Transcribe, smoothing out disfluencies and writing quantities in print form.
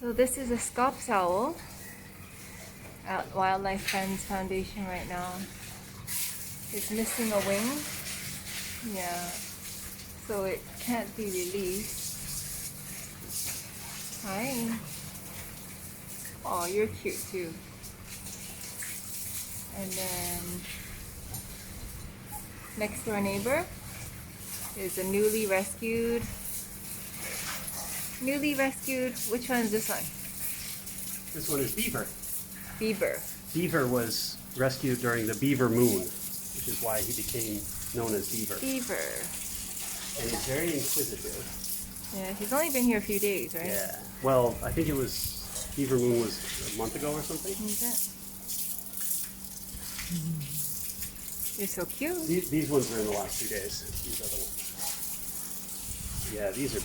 So this is a scops owl at Wildlife Friends Foundation right now. It's missing a wing. Yeah. So it can't be released. Hi. Oh, you're cute too. And then next door neighbor is a newly rescued. Which one is this one? This one is Beaver. Beaver. Beaver was rescued during the Beaver Moon, which is why he became known as Beaver. Beaver. And he's very inquisitive. Yeah, he's only been here a few days, right? Yeah. Well, I think it was Beaver Moon was a month ago or something. Is it? You're so cute. These ones are in the last 2 days. These other ones. Yeah, these are